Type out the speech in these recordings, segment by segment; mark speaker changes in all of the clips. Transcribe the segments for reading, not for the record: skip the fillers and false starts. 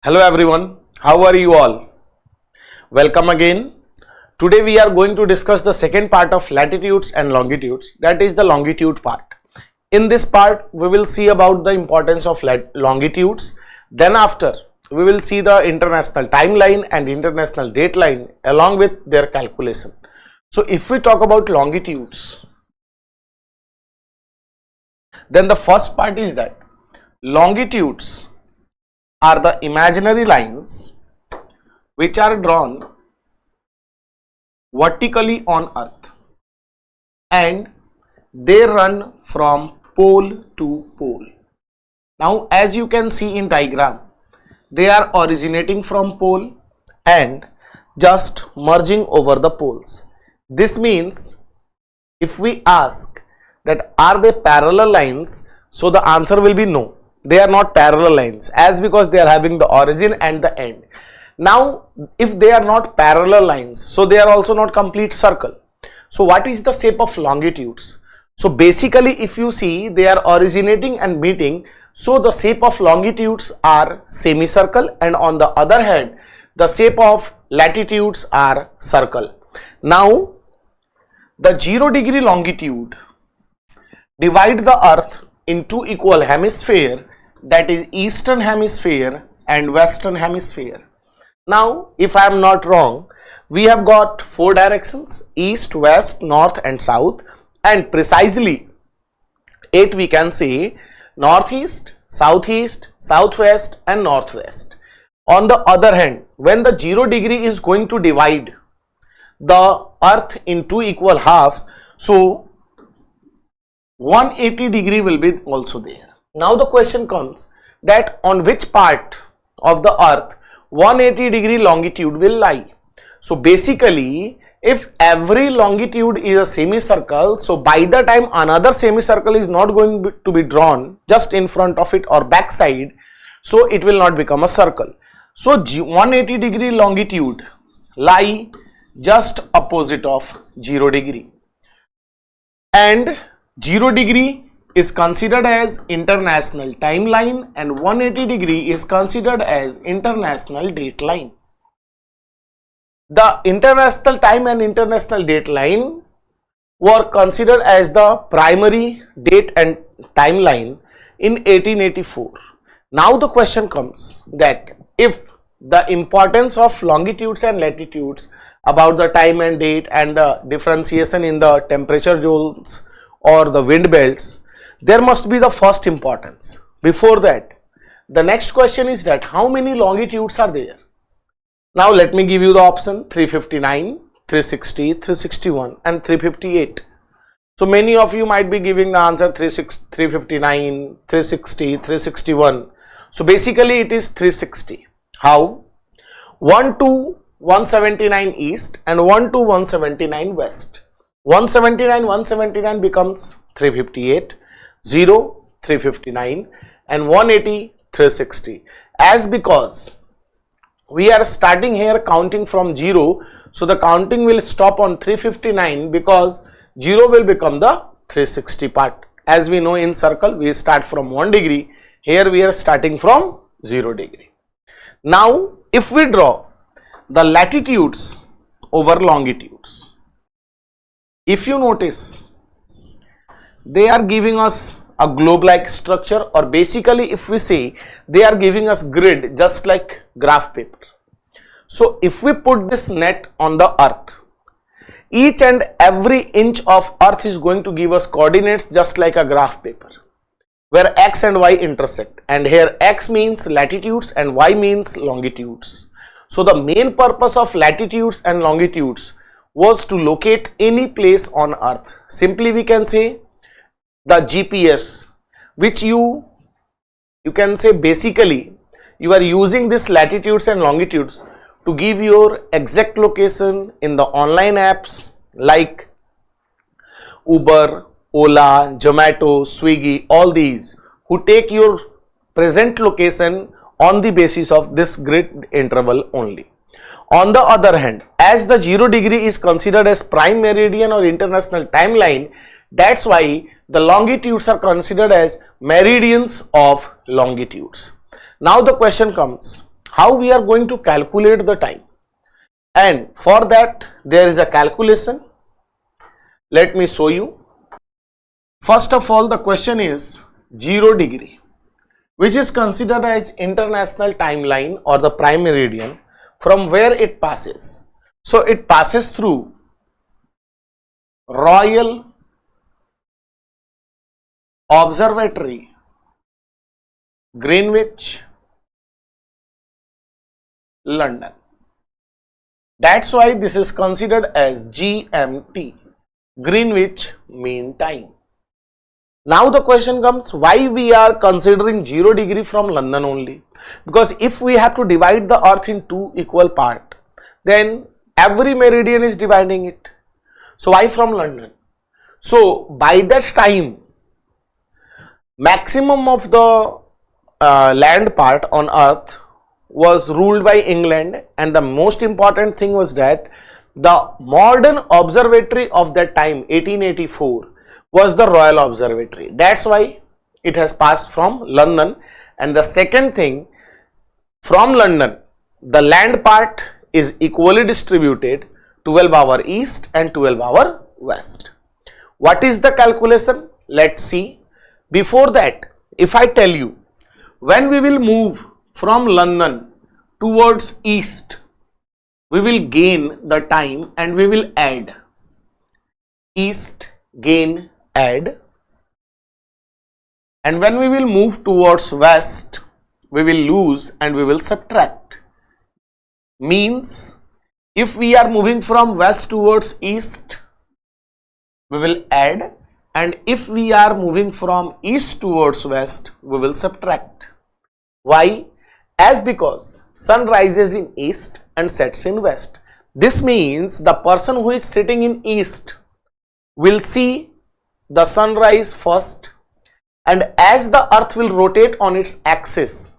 Speaker 1: Hello everyone, how are you all? Welcome again. Today we are going to discuss the second part of latitudes and longitudes, that is the longitude part. In this part we will see about the importance of longitudes. Then after we will see the international timeline and international dateline along with their calculation. So if we talk about longitudes, then the first part is that longitudes are the imaginary lines which are drawn vertically on earth and they run from pole to pole. Now as you can see in diagram, they are originating from pole and just merging over the poles. This means if we ask that are they parallel lines, so the answer will be no. They are not parallel lines as because they are having the origin and the end. Now if they are not parallel lines, so they are also not complete circle. So what is the shape of longitudes? So basically if you see they are originating and meeting, so the shape of longitudes are semicircle and on the other hand the shape of latitudes are circle. Now the 0 degree longitude divide the earth into equal hemisphere, that is eastern hemisphere and western hemisphere. Now if I am not wrong, we have got 4 directions: east, west, north and south, and precisely 8 we can say: northeast, southeast, southwest and northwest. On the other hand, when the 0 degree is going to divide the earth into equal halves, so 180 degree will be also there. Now the question comes that on which part of the earth 180 degree longitude will lie. So basically if every longitude is a semicircle, so by the time another semicircle is not going to be drawn just in front of it or back side, so it will not become a circle. So 180 degree longitude lie just opposite of 0 degree, and 0 degree is considered as international timeline and 180 degree is considered as international dateline. The international time and international dateline were considered as the primary date and timeline in 1884. Now the question comes that if the importance of longitudes and latitudes about the time and date and the differentiation in the temperature zones or the wind belts, there must be the first importance. Before that, the next question is that how many longitudes are there? Now let me give you the option: 359, 360, 361 and 358. So many of you might be giving the answer 359, 360, 361. So basically it is 360. How? 1 to 179 east and 1 to 179 west. 179 becomes 358, 0 359 and 180 360. As because we are starting here counting from 0, so the counting will stop on 359 because 0 will become the 360 part. As we know in circle we start from 1 degree, here we are starting from 0 degree. Now if we draw the latitudes over longitudes, if you notice they are giving us a globe like structure, or basically if we say they are giving us grid just like graph paper. So if we put this net on the earth, each and every inch of earth is going to give us coordinates just like a graph paper where x and y intersect, and here x means latitudes and y means longitudes. So the main purpose of latitudes and longitudes was to locate any place on earth. Simply we can say the GPS, which you can say basically you are using this latitudes and longitudes to give your exact location in the online apps like Uber, Ola, Zomato, Swiggy, all these, who take your present location on the basis of this grid interval only. On the other hand, as the 0 degree is considered as prime meridian or international timeline, that's why the longitudes are considered as meridians of longitudes. Now the question comes, how we are going to calculate the time, and for that there is a calculation. Let me show you. First of all, the question is 0 degree, which is considered as international timeline or the prime meridian, from where it passes. So it passes through Royal Observatory, Greenwich, London. That's why this is considered as GMT, Greenwich Mean Time. Now the question comes, why we are considering 0 degree from London only? Because if we have to divide the earth in two equal parts, then every meridian is dividing it. So why from London? So by that time, maximum of the land part on earth was ruled by England, and the most important thing was that the modern observatory of that time, 1884, was the Royal Observatory. That's why it has passed from London. And the second thing, from London, the land part is equally distributed, 12 hour east and 12 hour west. What is the calculation? Let's see. Before that, if I tell you, when we will move from London towards east, we will gain the time and we will add east, gain, add, and when we will move towards west, we will lose and we will subtract. Means if we are moving from west towards east, we will add, and if we are moving from east towards west, we will subtract. Why? As because sun rises in east and sets in west. This means the person who is sitting in east will see the sunrise first, and as the earth will rotate on its axis,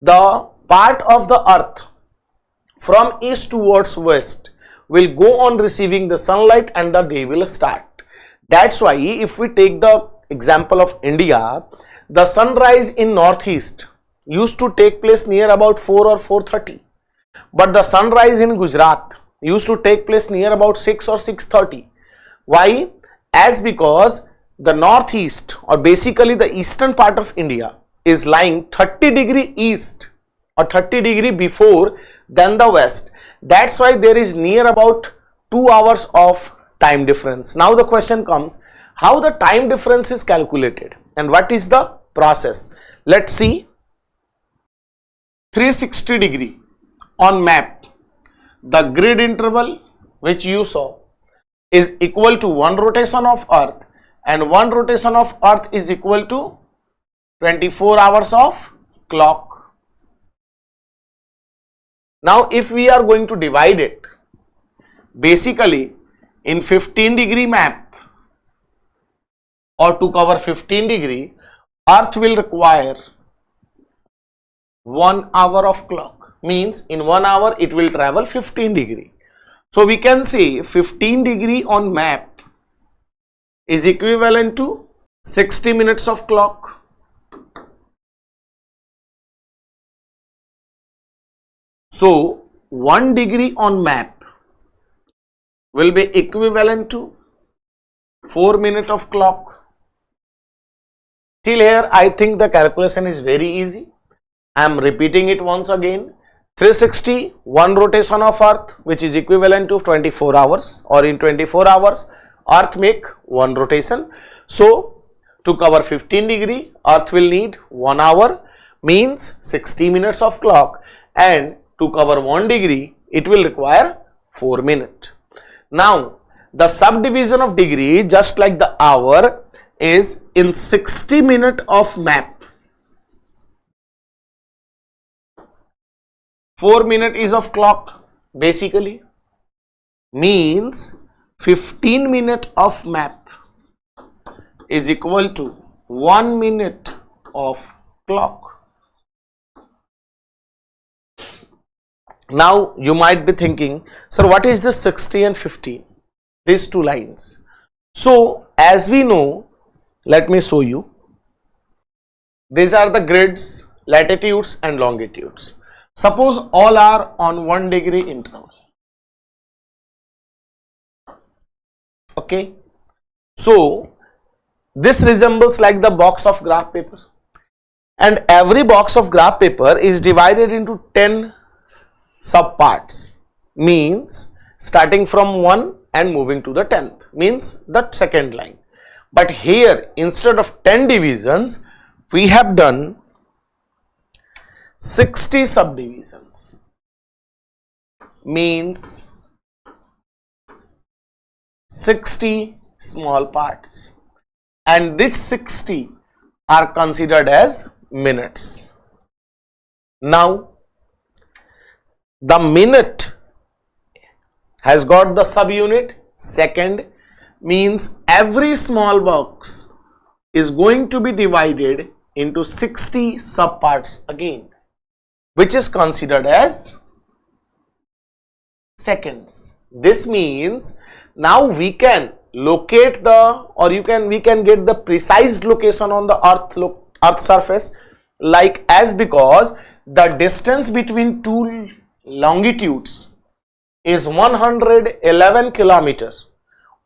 Speaker 1: the part of the earth from east towards west will go on receiving the sunlight and the day will start. That's why if we take the example of India, the sunrise in northeast used to take place near about 4 or 4:30, but the sunrise in Gujarat used to take place near about 6 or 6:30. Why? As because the northeast, or basically the eastern part of India, is lying 30 degree east or 30 degree before than the west. That's why there is near about 2 hours of time difference. Now the question comes, how the time difference is calculated and what is the process? Let's see. 360 degree on map, the grid interval which you saw is equal to one rotation of earth, and one rotation of earth is equal to 24 hours of clock. Now if we are going to divide it, basically in 15 degree map, or to cover 15 degree, earth will require 1 hour of clock. Means in 1 hour it will travel 15 degree. So we can say 15 degree on map is equivalent to 60 minutes of clock. So 1 degree on map will be equivalent to 4 minutes of clock. Till here I think the calculation is very easy. I am repeating it once again. 360, one rotation of earth, which is equivalent to 24 hours, or in 24 hours earth make one rotation. So to cover 15 degree, earth will need 1 hour, means 60 minutes of clock, and to cover 1 degree it will require 4 minutes. Now the subdivision of degree, just like the hour, is in 60 minutes of map. 4 minutes is of clock, basically means 15 minutes of map is equal to 1 minute of clock. Now you might be thinking, sir, what is this 60 and 15? These two lines. So as we know, let me show you. These are the grids, latitudes and longitudes. Suppose all are on 1 degree interval. Okay. So this resembles like the box of graph paper, and every box of graph paper is divided into 10 subparts, means starting from 1 and moving to the 10th, means the second line. But here instead of 10 divisions we have done 60 subdivisions, means 60 small parts, and these 60 are considered as minutes. Now the minute has got the subunit second, means every small box is going to be divided into 60 subparts again, which is considered as seconds. This means now we can locate the, or we can get the precise location on the earth surface, like as because the distance between two longitudes is 111 kilometers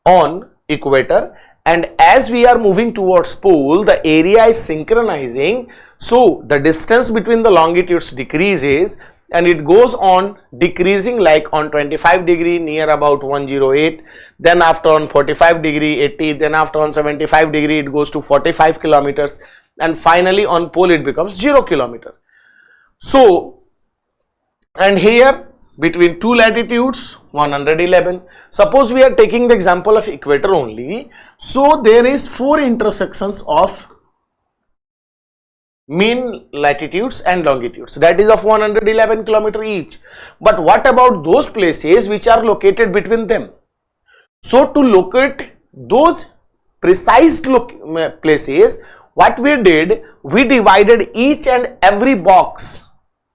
Speaker 1: on equator, and as we are moving towards pole the area is synchronizing, so the distance between the longitudes decreases, and it goes on decreasing, like on 25 degree near about 108, then after on 45 degree 80, then after on 75 degree it goes to 45 kilometers, and finally on pole it becomes 0 kilometer. So, and here between two latitudes 111. Suppose we are taking the example of equator only, so there is 4 intersections of mean latitudes and longitudes, that is of 111 kilometer each. But what about those places which are located between them? So to locate those precise places, what we did, we divided each and every box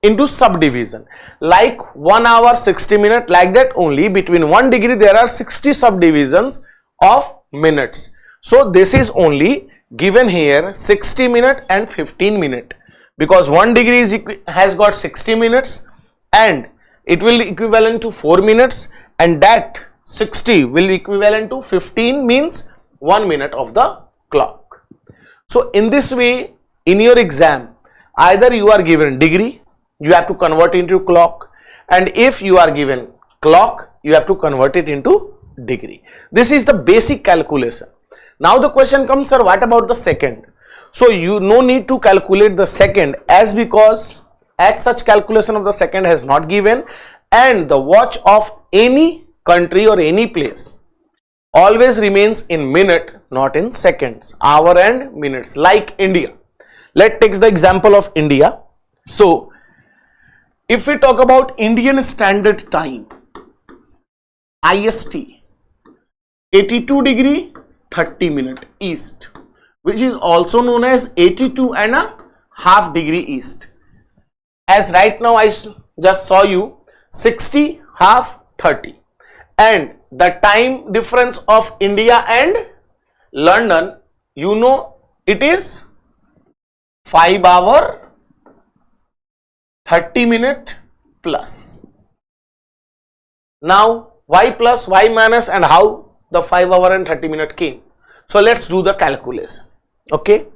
Speaker 1: into subdivision, like 1 hour 60 minutes, like that only. Between 1 degree there are 60 subdivisions of minutes. So this is only given here 60 minute and 15 minute, because 1 degree is has got 60 minutes and it will equivalent to 4 minutes, and that 60 will equivalent to 15, means 1 minute of the clock. So in this way, in your exam, either you are given degree, you have to convert into clock, and if you are given clock, you have to convert it into degree. This is the basic calculation. Now the question comes, sir, what about the second? So you no need to calculate the second, as because as such calculation of the second has not given, and the watch of any country or any place always remains in minute, not in seconds, hour and minutes, like India. Let's take the example of India. So if we talk about Indian Standard Time, IST, 82 degree 30 minute east, which is also known as 82.5 degree east. As right now I just saw you 60, half, 30, and the time difference of India and London, you know, it is 5 hour 30 minute plus. Now why plus, why minus, and how the 5 hour and 30 minute came? So let's do the calculation. Okay,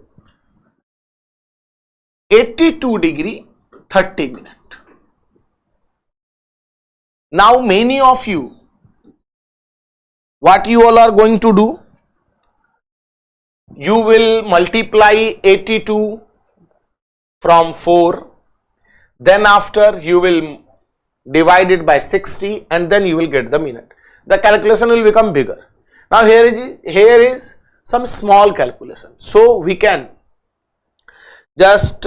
Speaker 1: 82 degree 30 minute. Now many of you, what you all are going to do, you will multiply 82 from 4, then after you will divide it by 60, and then you will get the minute. The calculation will become bigger. Now here is some small calculation, so we can just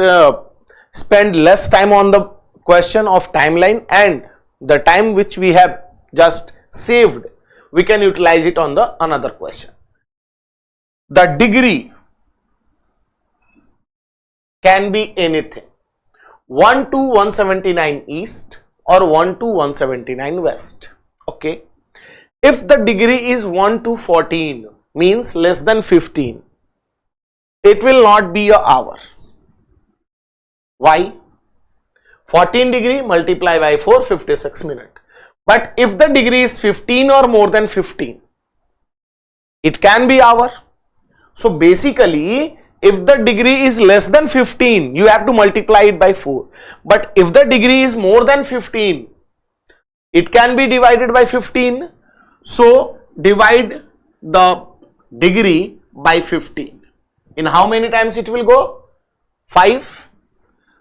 Speaker 1: spend less time on the question of timeline, and the time which we have just saved, we can utilize it on the another question. The degree can be anything, 1 to 179 east or 1 to 179 west. Okay, if the degree is 1 to 14, means less than 15, it will not be an hour. Why? 14 degree multiply by 4, 56 minutes. But if the degree is 15 or more than 15, it can be hour. So basically, if the degree is less than 15, you have to multiply it by 4. But if the degree is more than 15, it can be divided by 15. So divide the degree by 15. In how many times it will go? 5.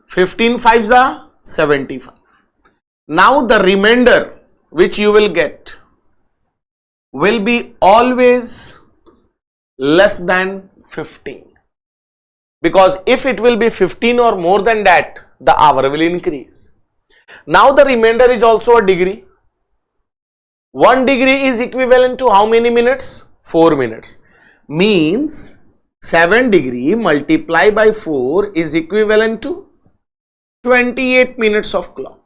Speaker 1: 15 5s are 75. Now the remainder which you will get will be always less than 15. Because if it will be 15 or more than that, the hour will increase. Now the remainder is also a degree. 1 degree is equivalent to how many minutes? 4 minutes. Means 7 degree multiplied by 4 is equivalent to 28 minutes of clock.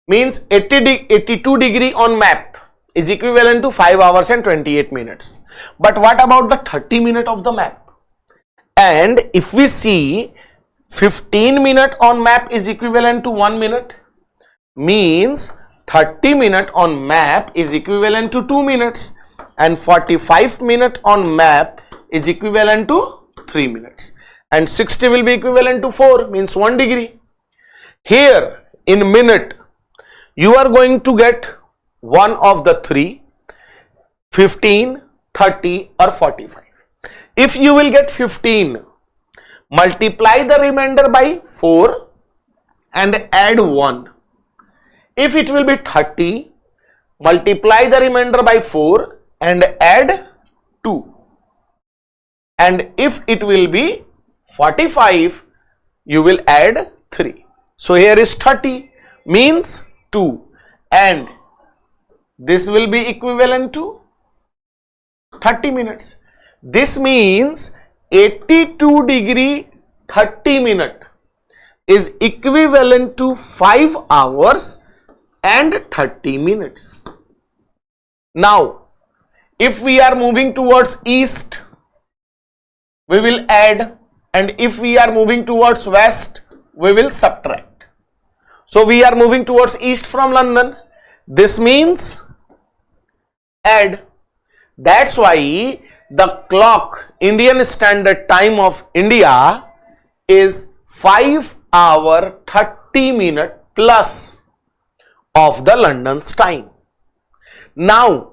Speaker 1: Means 82 degree on map is equivalent to 5 hours and 28 minutes. But what about the 30 minute of the map? And if we see 15 minute on map is equivalent to 1 minute, means 30 minute on map is equivalent to 2 minutes and 45 minute on map is equivalent to 3 minutes and 60 will be equivalent to 4, means 1 degree. Here in minute you are going to get one of the three, 15, 30 or 45. If you will get 15, multiply the remainder by 4 and add 1. If it will be 30, multiply the remainder by 4 and add 2. And if it will be 45, you will add 3. So here is 30 means 2 and this will be equivalent to 30 minutes. This means 82 degree 30 minute is equivalent to 5 hours and 30 minutes. Now, if we are moving towards east, we will add, and if we are moving towards west, we will subtract. So we are moving towards east from London. This means add. That's why the clock, Indian Standard Time of India is 5 hour 30 minute plus of the London's time. Now,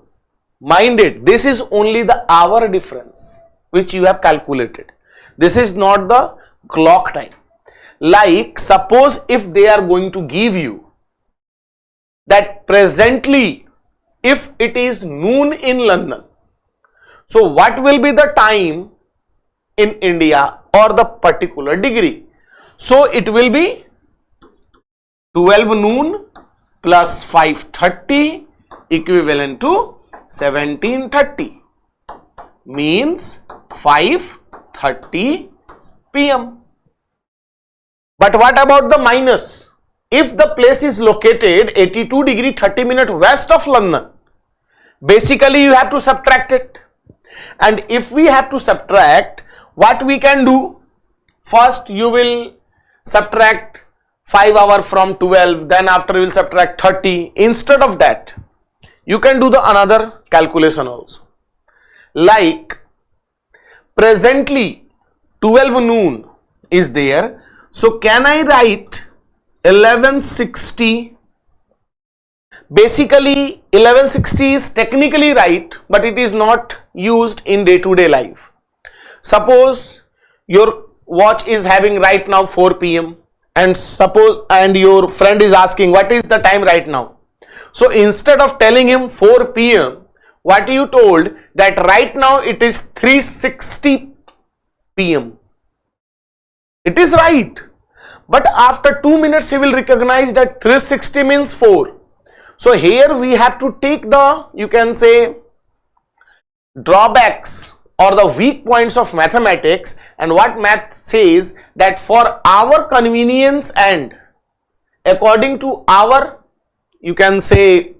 Speaker 1: mind it, this is only the hour difference which you have calculated. This is not the clock time. Like, suppose if they are going to give you that presently, if it is noon in London, so what will be the time in India or the particular degree? So it will be 12 noon plus 5:30 equivalent to 17:30, means 5:30 PM. But what about the minus? If the place is located 82 degree 30 minute west of London, basically you have to subtract it. And if we have to subtract, what we can do? First you will subtract 5 hours from 12, then after you will subtract 30. Instead of that, you can do the another calculation also. Like, presently 12 noon is there, so can I write 1160? Basically 1160 is technically right, but it is not used in day-to-day life. Suppose your watch is having right now 4 PM and your friend is asking what is the time right now. So instead of telling him 4 PM, what you told that right now it is 3:60 PM. It is right, but after 2 minutes he will recognize that 3:60 means 4. So here we have to take the, you can say, drawbacks or the weak points of mathematics, and what math says that for our convenience and according to our, you can say,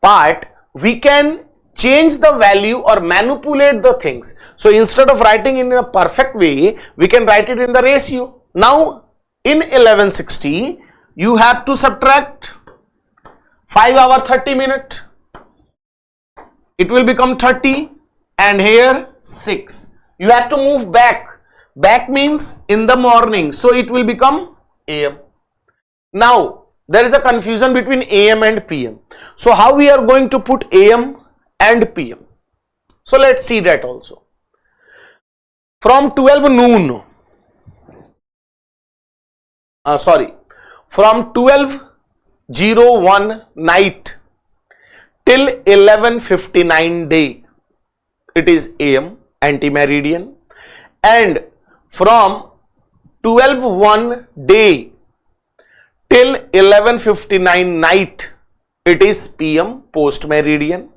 Speaker 1: part, we can change the value or manipulate the things. So instead of writing in a perfect way, we can write it in the ratio. Now In 1160, you have to subtract 5 hour 30 minute. It will become 30, and here 6. You have to move back. Back means in the morning, so it will become AM. Now, there is a confusion between AM and PM. So, how we are going to put AM and PM? So, let's see that also. From 12 noon, from 12:01 night till 11:59 day, it is AM, anti-meridian, and from 12:01 day till 11:59 night, it is PM, post-meridian.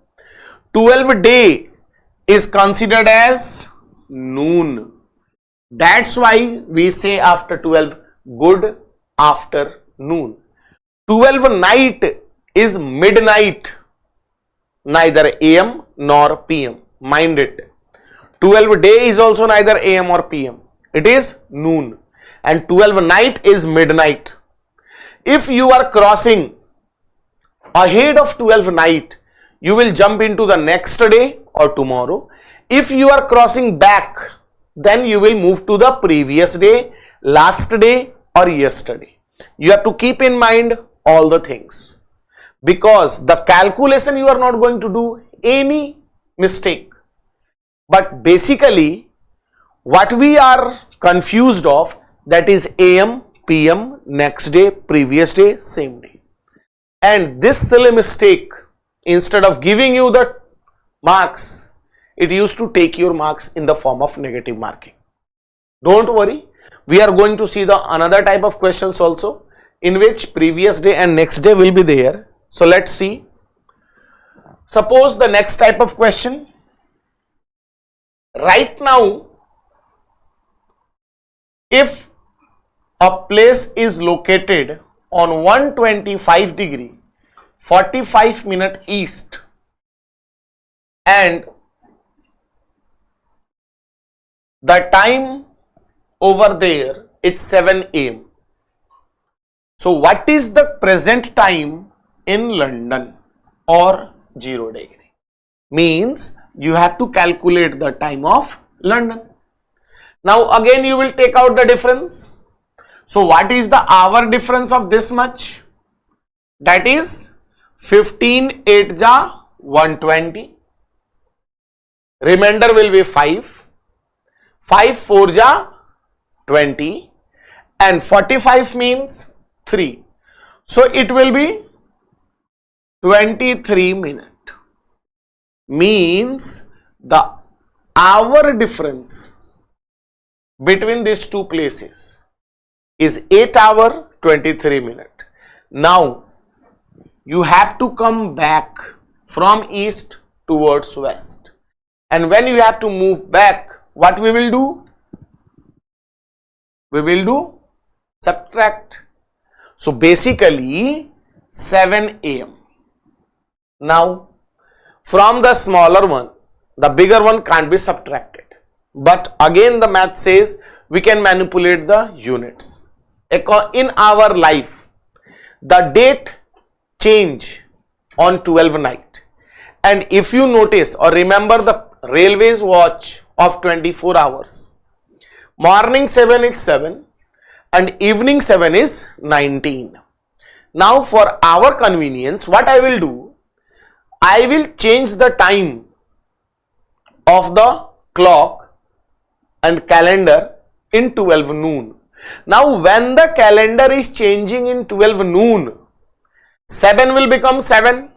Speaker 1: 12 day is considered as noon. That's why we say after 12, good afternoon. 12 night is midnight, neither AM nor PM. Mind it. 12 day is also neither AM or PM. It is noon. And 12 night is midnight. If you are crossing ahead of 12 night, you will jump into the next day or tomorrow. If you are crossing back, then you will move to the previous day, last day, or yesterday. You have to keep in mind all the things, because the calculation you are not going to do any mistake. But basically, what we are confused of, that is AM, PM, next day, previous day, same day. And this silly mistake, instead of giving you the marks, it used to take your marks in the form of negative marking. Don't worry, we are going to see the another type of questions also, in which previous day and next day will be there. So let's see. Suppose the next type of question. Right now, if a place is located on 125 degree 45 minute east and the time over there it's 7 AM. So what is the present time in London or 0 degree? Means you have to calculate the time of London. Now again you will take out the difference. So what is the hour difference of this much? That is 15 8 ja 120. Remainder will be 5. 5 4 ja 20, and 45 means 3. So it will be 23 minutes. Means the hour difference between these two places is 8 hour 23 minutes. Now you have to come back from east towards west, and when you have to move back, what we will do? We will do subtract. So basically 7 AM. Now from the smaller one, the bigger one can't be subtracted. But again the math says we can manipulate the units. In our life, the date change on 12 night. And if you notice or remember the railways watch of 24 hours, morning 7 is 7 and evening 7 is 19. Now for our convenience, what I will do, I will change the time of the clock and calendar in 12 noon. Now when the calendar is changing in 12 noon, 7 will become 7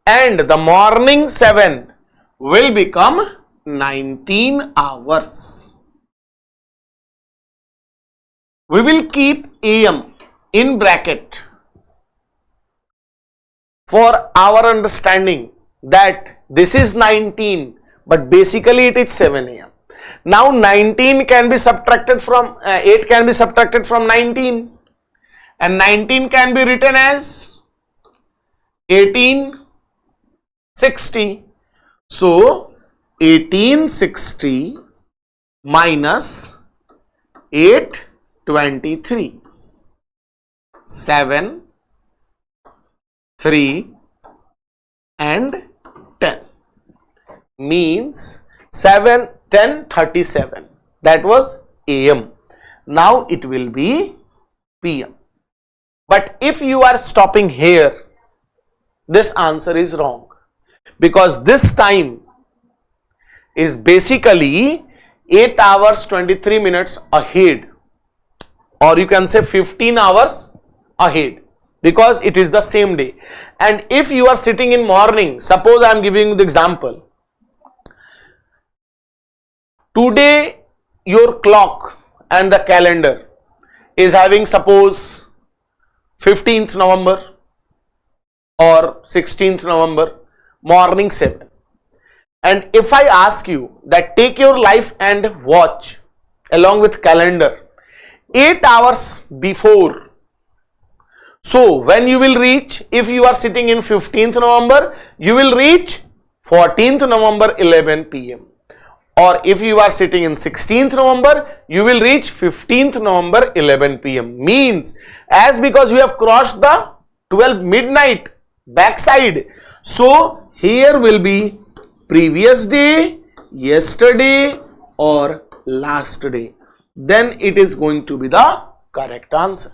Speaker 1: and the morning 7 will become 19 hours. We will keep AM in bracket for our understanding that this is 19, but basically it is 7 AM. Now 19 can be subtracted from 8 can be subtracted from 19, and 19 can be written as 1860. So 1860 minus 8 23, 7, 3 and 10 means 7, 10, 37. That was AM. Now it will be PM. But if you are stopping here, this answer is wrong, because this time is basically 8 hours 23 minutes ahead, or you can say 15 hours ahead, because it is the same day. And if you are sitting in morning, suppose I am giving you the example, today your clock and the calendar is having suppose 15th November or 16th November morning 7. And if I ask you that take your life and watch along with calendar 8 hours before, so when you will reach, if you are sitting in 15th November, you will reach 14th November 11 PM. Or if you are sitting in 16th November, you will reach 15th November 11 PM. Means, as because we have crossed the 12 midnight backside, so here will be previous day, yesterday or last day. Then it is going to be the correct answer.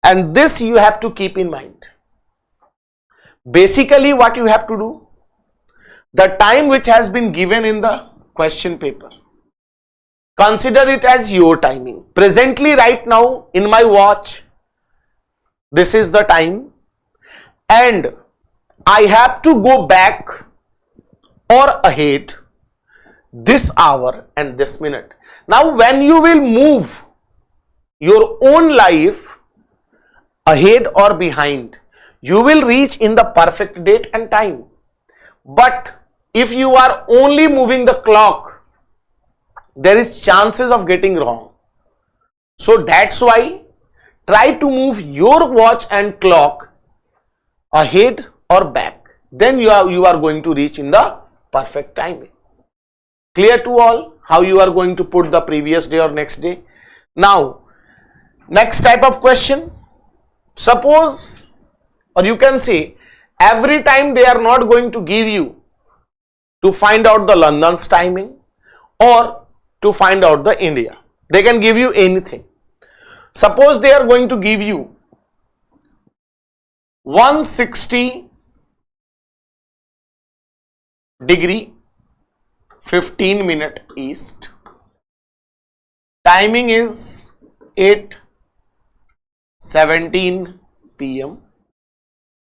Speaker 1: And this you have to keep in mind. Basically what you have to do, the time which has been given in the question paper, consider it as your timing. Presently right now in my watch, this is the time, and I have to go back or ahead this hour and this minute. Now when you will move your own life ahead or behind, you will reach in the perfect date and time. But if you are only moving the clock, there is chances of getting wrong. So that's why try to move your watch and clock ahead or back. Then you are going to reach in the perfect timing. Clear to all how you are going to put the previous day or next day? Now, next type of question. Suppose, or you can say, every time they are not going to give you to find out the London's timing or to find out the India. They can give you anything. Suppose they are going to give you 160 degree 15 minute east. Timing is 8:17 PM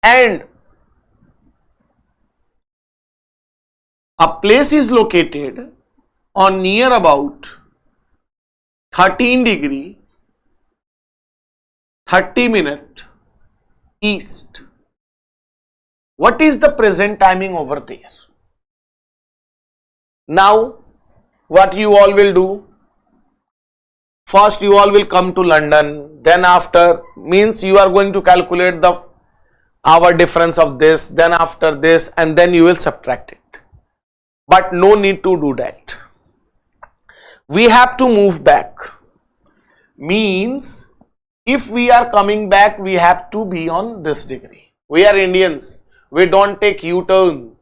Speaker 1: and a place is located on near about 13 degree 30 minute east. What is the present timing over there? Now what you all will do, first you all will come to London, then after means you are going to calculate the hour difference of this, then after this, and then you will subtract it. But no need to do that. We have to move back. Means if we are coming back, we have to be on this degree. We are Indians. We don't take U-turn.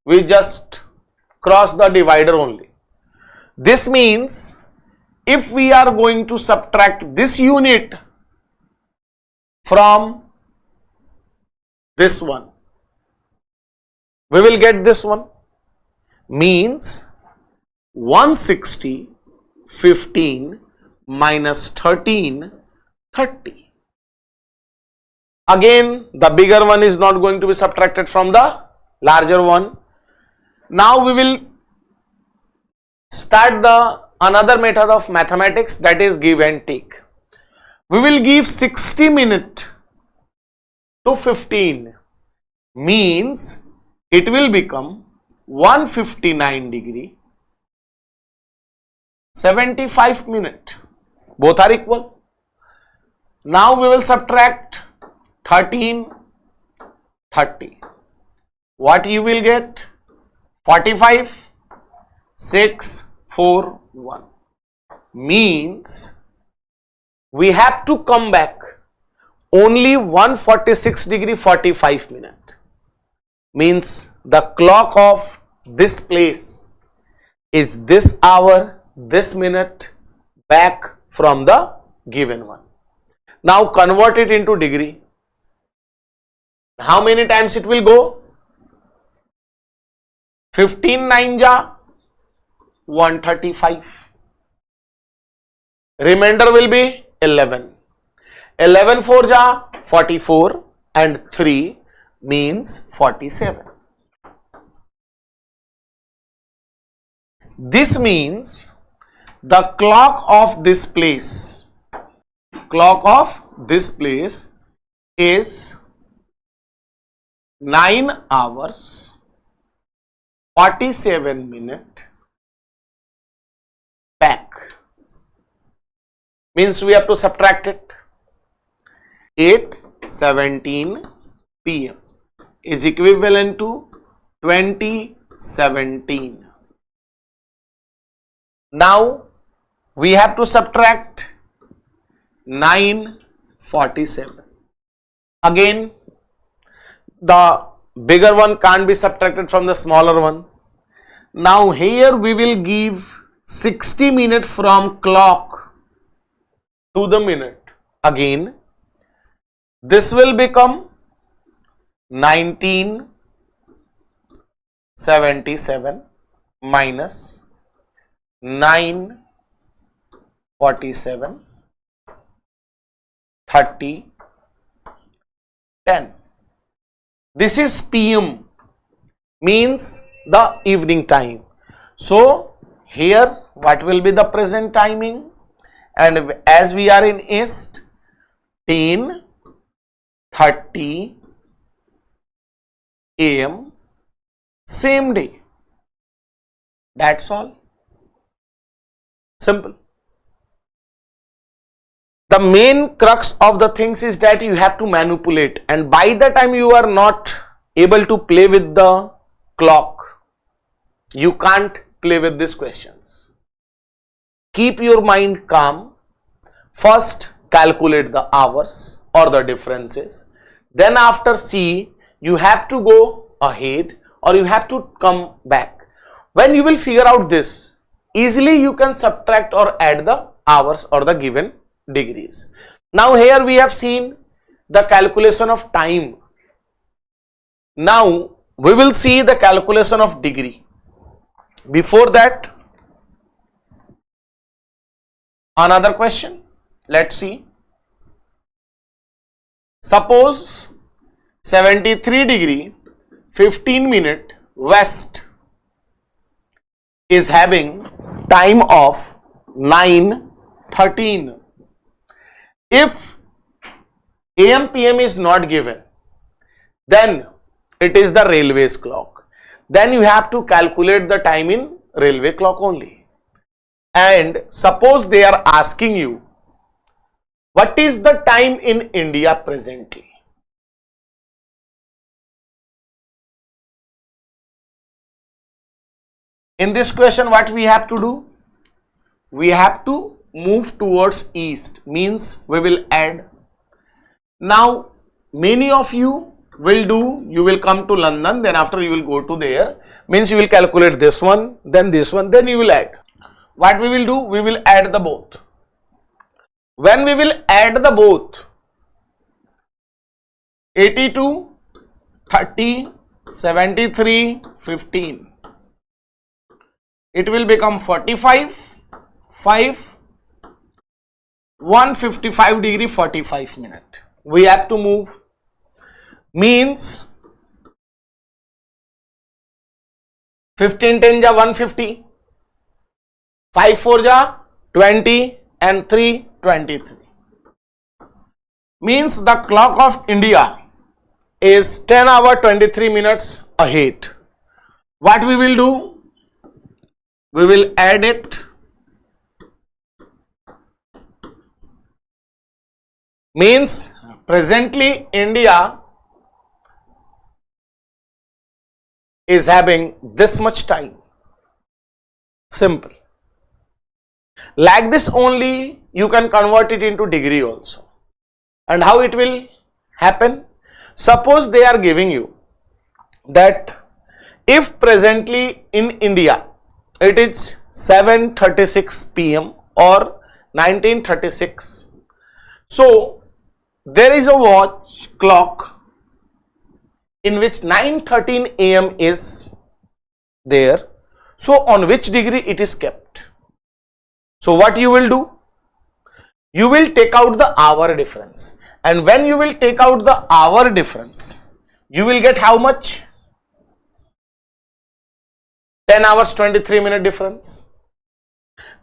Speaker 1: We just cross the divider only. This means if we are going to subtract this unit from this one, we will get this one. Means 160 15 minus 13 30. Again the bigger one is not going to be subtracted from the larger one. Now we will start the another method of mathematics, that is give and take. We will give 60 minutes to 15, means it will become 159 degree 75 minutes. Both are equal. Now we will subtract 13 30. What you will get? 45 6 4 1. means we have to come back only 146 degree 45 minute. Means the clock of this place is this hour, this minute back from the given one. Now convert it into degree. How many times it will go? 15 9 ja 135. Remainder will be 11. 11 4 ja 44 and 3 means 47. This means the clock of this place is 9 hours 47 minutes back. Means we have to subtract it. 8:17 p.m. is equivalent to 2017. Now we have to subtract 9:47. Again, the bigger one can't be subtracted from the smaller one. Now here we will give 60 minutes from clock to the minute. Again, this will become 1977 minus 9:47 30 10. This is PM, means the evening time. So here what will be the present timing? And as we are in east, 10:30 AM same day. That's all. Simple. The main crux of the things is that you have to manipulate, and by the time you are not able to play with the clock, you can't play with these questions. Keep your mind calm. First calculate the hours or the differences. Then after see, you have to go ahead or you have to come back. When you will figure out this, easily you can subtract or add the hours or the given degrees. Now here we have seen the calculation of time. Now we will see the calculation of degree. Before that, another question. Let's see. Suppose 73 degree 15 minute west is having time of 9:13. If AM PM is not given, then it is the railway's clock. Then you have to calculate the time in railway clock only. And suppose they are asking you, what is the time in India presently? In this question, what we have to do? We have to move towards east, means we will add. Now many of you will do, you will come to London, then after you will go to there, means you will calculate this one, then you will add. What we will do? We will add the both. When we will add the both, 82, 30, 73, 15, it will become 45, 5, 155 degree 45 minute. We have to move, means 15 10 ja 150, 5 4 ja 20 and 3 23. Means the clock of India is 10 hours 23 minutes ahead. What we will do? We will add it. Means presently India is having this much time. Simple. Like this only you can convert it into degree also. And how it will happen? Suppose they are giving you that if presently in India it is 7:36 p.m. or 1936. So there is a watch clock in which 9:13 a.m. is there. So on which degree it is kept? So what you will do? You will take out the hour difference, and when you will take out the hour difference, you will get how much? 10 hours 23 minute difference.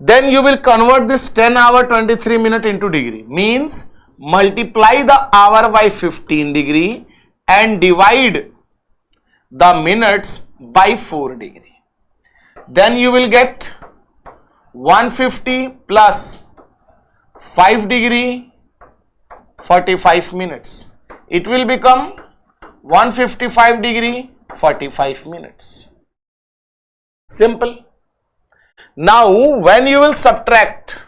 Speaker 1: Then you will convert this 10 hour 23 minute into degree, means multiply the hour by 15 degree and divide the minutes by 4 degree. Then you will get 150 plus 5 degree 45 minutes. It will become 155 degree 45 minutes. Simple. Now when you will subtract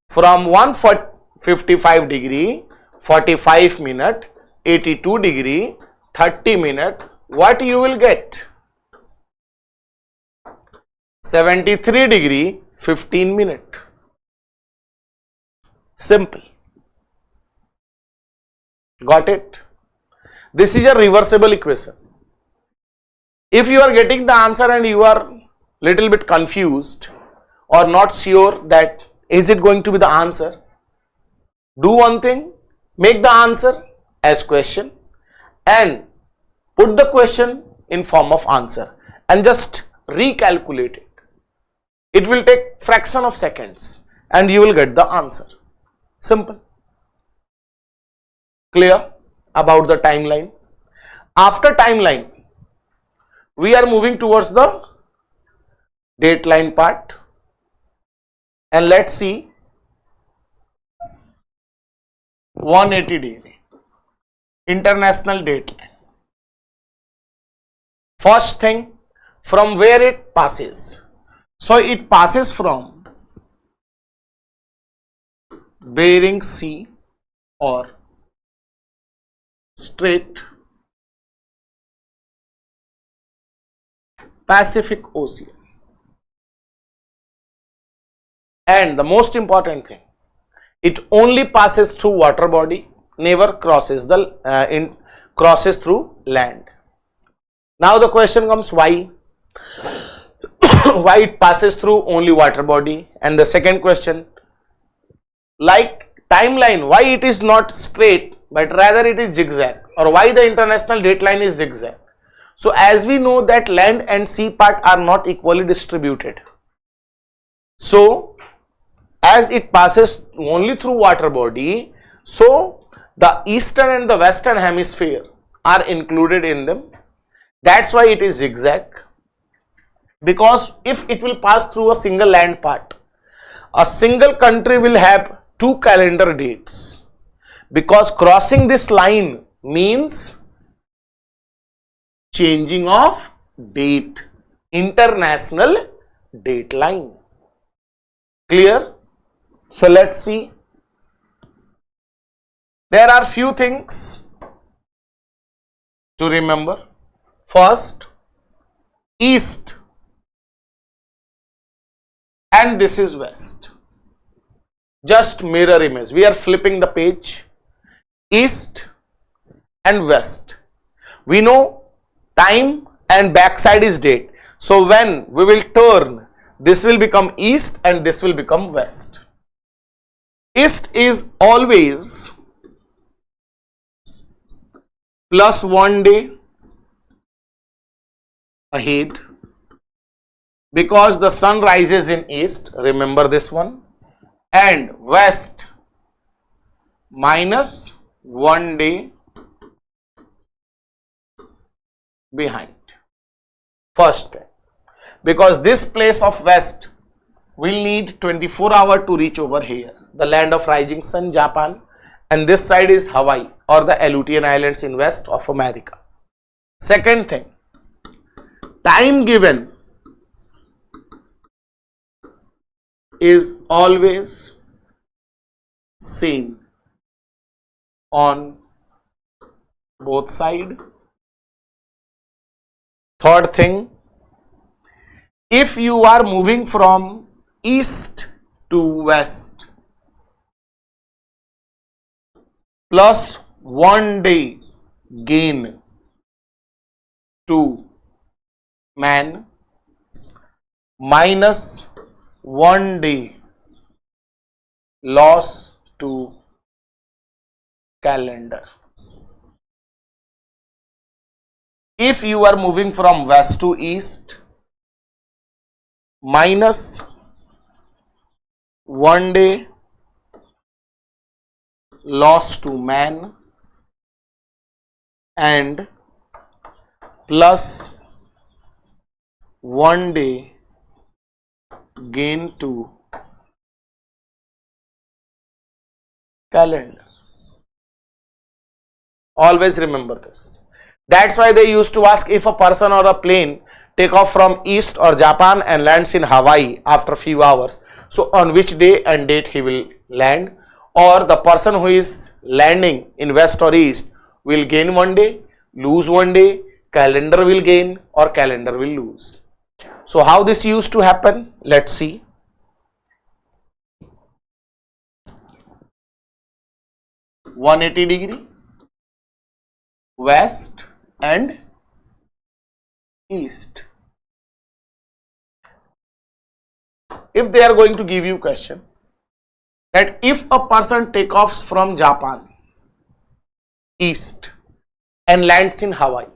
Speaker 1: from 155 degree 45 minute, 82 degree 30 minute, what you will get? 73 degree 15 minute. Simple. Got it? This is a reversible equation. If you are getting the answer and you are little bit confused or not sure that is it going to be the answer, do one thing, make the answer as question and put the question in form of answer and just recalculate it. It will take fraction of seconds and you will get the answer. Simple. Clear about the timeline? After timeline, we are moving towards the dateline part, and let's see 180 degree international dateline. First thing, from where it passes. So it passes from Bering Sea or Strait, Pacific Ocean, and the most important thing, it only passes through water body, never crosses the crosses through land. Now the question comes, why? Why it passes through only water body? And the second question, like timeline, why it is not straight but rather it is zigzag, or why the international dateline is zigzag? So as we know that land and sea part are not equally distributed. So as it passes only through water body, so the eastern and the western hemisphere are included in them. That's why it is zigzag. Because if it will pass through a single land part, a single country will have 2 calendar dates, because crossing this line means changing of date, international dateline. Clear? So let's see. There are few things to remember. First, east, and this is west. Just mirror image. We are flipping the page. East and west. We know time and backside is date. So when we will turn, this will become east and this will become west. East is always plus 1 day ahead, because the sun rises in east, remember this one, and west minus 1 day behind. First thing, because this place of west will need 24 hours to reach over here, the land of rising sun, Japan, and this side is Hawaii or the Aleutian Islands in west of America. Second thing, time given is always same on both sides. Third thing, if you are moving from east to west, plus 1 day gain to man minus 1 day loss to calendar. If you are moving from west to east, minus 1 day loss to man and plus 1 day gain to calendar. Always remember this. That's why they used to ask, if a person or a plane take off from east or Japan and lands in Hawaii after few hours, so on which day and date he will land, or the person who is landing in west or east will gain 1 day, lose 1 day, calendar will gain or calendar will lose. So how this used to happen? Let's see. (180 degree) west and east. If they are going to give you question that if a person take off from Japan east and lands in Hawaii,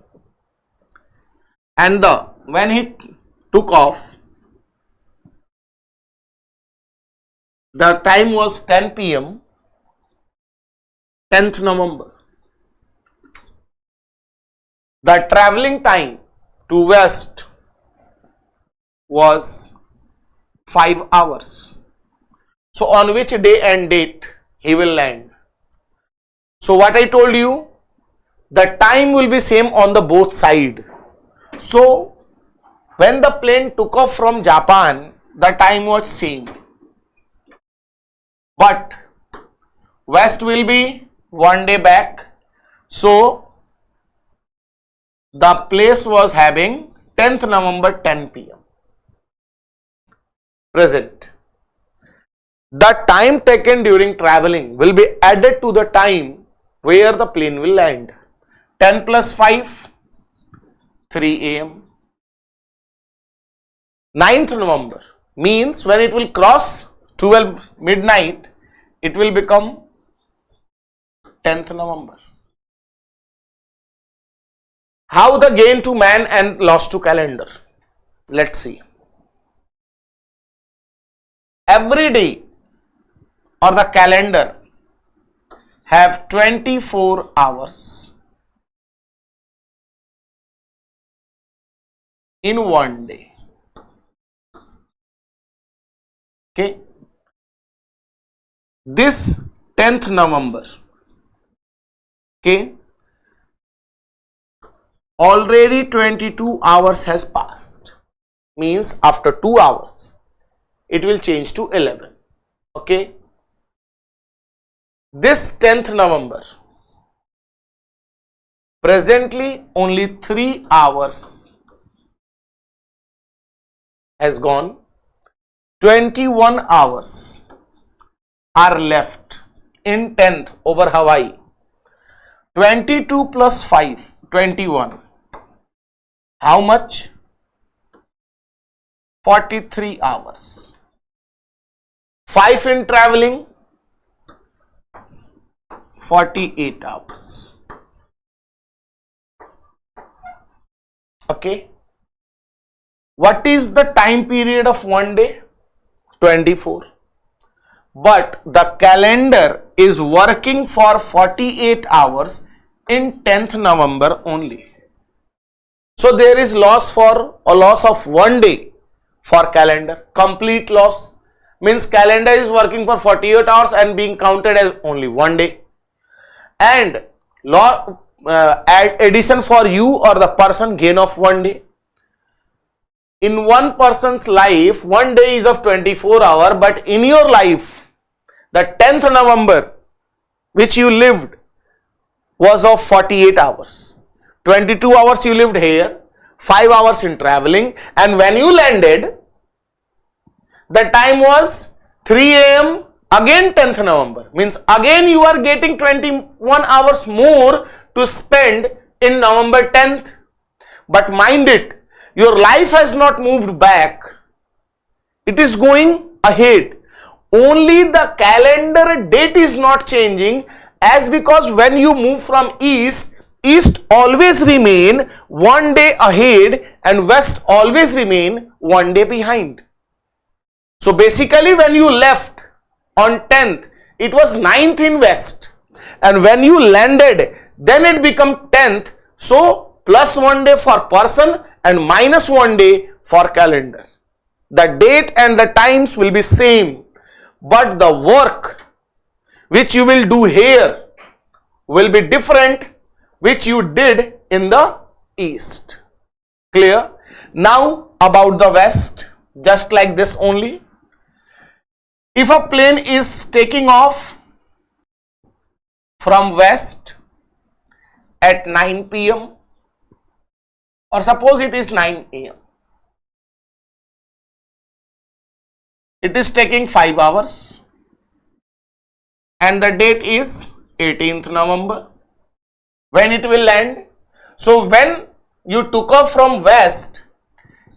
Speaker 1: and when he took off, the time was 10 p.m. 10th November. The traveling time to west was 5 hours. So on which day and date he will land? So what I told you, the time will be same on the both side. So when the plane took off from Japan, the time was same, but west will be 1 day back. So the place was having 10th November 10 p.m. present. The time taken during traveling will be added to the time where the plane will land. 10 plus 5, 3 a.m. 9th November means when it will cross 12 midnight, it will become 10th November. How the gain to man and loss to calendar? Let's see. Every day or the calendar have 24 hours in 1 day. Okay. This 10th November, okay, already 22 hours has passed, means after 2 hours it will change to 11. Okay. This 10th November, presently only 3 hours has gone, 21 hours are left in 10th over Hawaii. 22 plus 5, 21. How much? 43 hours. 5 in traveling, 48 hours. Okay. What is the time period of 1 day? 24. But the calendar is working for 48 hours in 10th November only. So there is loss for a loss of 1 day for calendar. Complete loss means calendar is working for 48 hours and being counted as only 1 day. And addition for you or the person gain of 1 day. in one person's life, one day is of 24 hours, but in your life, the 10th November, which you lived, was of 48 hours. 22 hours you lived here, 5 hours in traveling, and when you landed, the time was 3 a.m. again 10th November. Means again you are getting 21 hours more to spend in November 10th. But mind it, your life has not moved back. It is going ahead. Only the calendar date is not changing, as because when you move from east always remain one day ahead and west always remain one day behind. So basically when you left on 10th, it was 9th in west, and when you landed, then it become 10th. So plus 1 day for person and minus 1 day for calendar. The date and the times will be same, but the work which you will do here will be different which you did in the east. Clear? Now about the west, just like this only. If a plane is taking off from west at 9 p.m. or suppose it is 9 a.m. It is taking 5 hours and the date is 18th November. When it will land? So when you took off from west,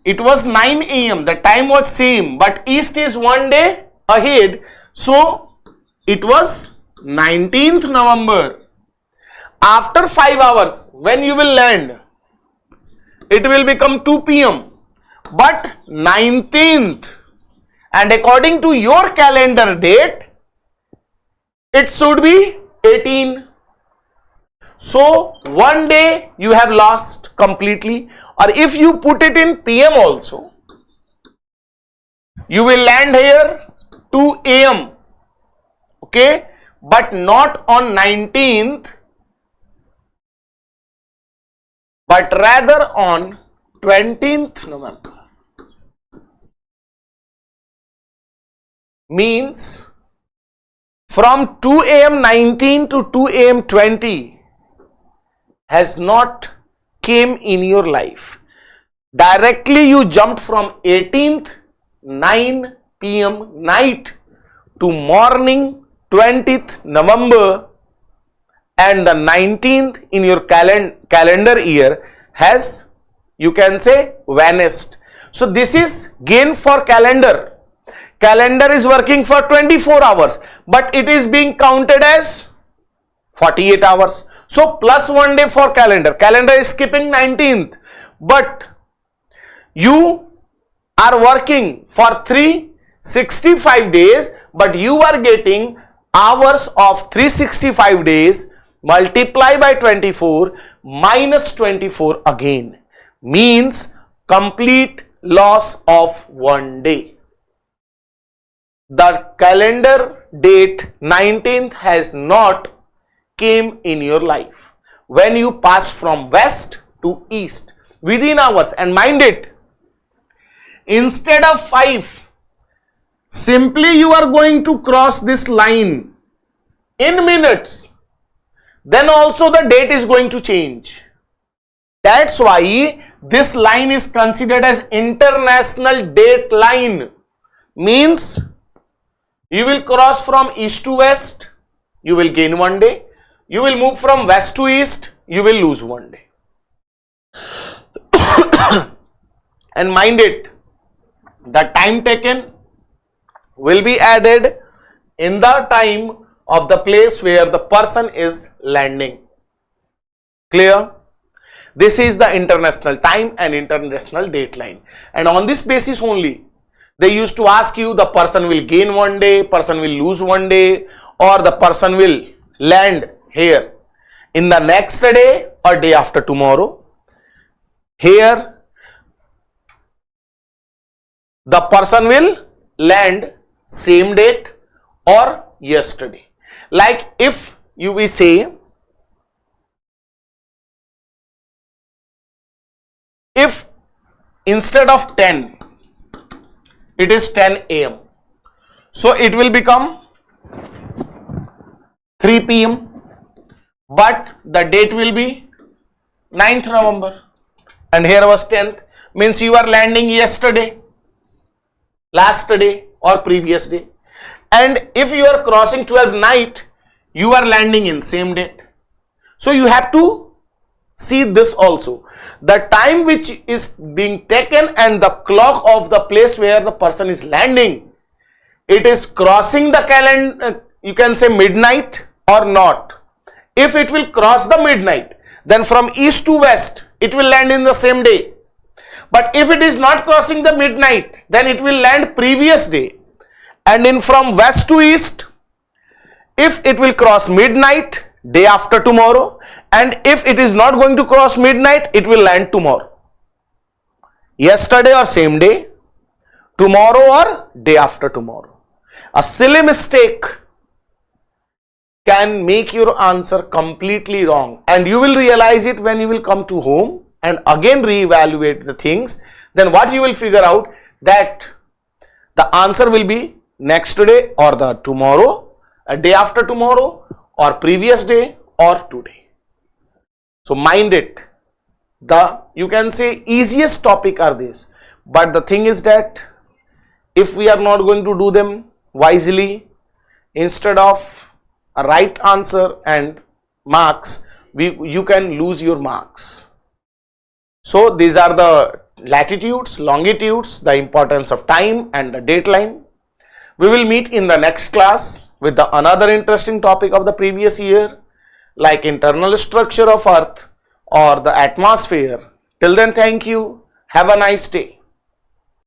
Speaker 1: it was 9 a.m. The time was same, but east is 1 day ahead. So it was 19th November. After 5 hours, when you will land, it will become 2 p.m. but 19th, and according to your calendar date, it should be 18. So 1 day you have lost completely. Or if you put it in PM also, you will land here 2 a.m. okay, but not on 19th, but rather on 20th November. Means from 2 a.m. 19 to 2 a.m. 20 has not came in your life. Directly you jumped from 18th 9 p.m. night to morning 20th November, and the 19th in your calendar year has, you can say, vanished. So this is gain for calendar. Calendar is working for 24 hours, but it is being counted as 48 hours. So plus 1 day for calendar. Calendar is skipping 19th, but you are working for 365 days, but you are getting hours of 365 days multiply by 24 minus 24 again, means complete loss of 1 day. The calendar date 19th has not came in your life when you pass from west to east within hours. And mind it, instead of 5, simply you are going to cross this line in minutes, then also the date is going to change. That's why this line is considered as international date line. Means you will cross from east to west, you will gain 1 day. You will move from west to east, you will lose 1 day. And mind it, the time taken will be added in the time of the place where the person is landing. Clear? This is the international time and international date line. And on this basis only, they used to ask you the person will gain 1 day, person will lose 1 day, or the person will land here in the next day or day after tomorrow. Here the person will land same date or yesterday. Like if you will say, if instead of 10, it is 10 a.m. So it will become 3 p.m. but the date will be 9th November and here was 10th, means you are landing yesterday, last day or previous day. And if you are crossing 12th night, you are landing in same date. So you have to see this also. The time which is being taken and the clock of the place where the person is landing, it is crossing the calendar, you can say midnight or not. If it will cross the midnight, then from east to west, it will land in the same day. But if it is not crossing the midnight, then it will land previous day. And in from west to east, if it will cross midnight, day after tomorrow, and if it is not going to cross midnight, it will land tomorrow. Yesterday or same day, tomorrow or day after tomorrow. A silly mistake can make your answer completely wrong, and you will realize it when you will come to home and again reevaluate the things. Then what you will figure out, that the answer will be next day or the tomorrow, a day after tomorrow, or previous day or today. So mind it, the you can say easiest topic are these, but the thing is that if we are not going to do them wisely, instead of a right answer and marks, you can lose your marks. So these are the latitudes, longitudes, the importance of time and the dateline. We will meet in the next class with the another interesting topic of the previous year, like internal structure of Earth or the atmosphere. Till then, thank you. Have a nice day.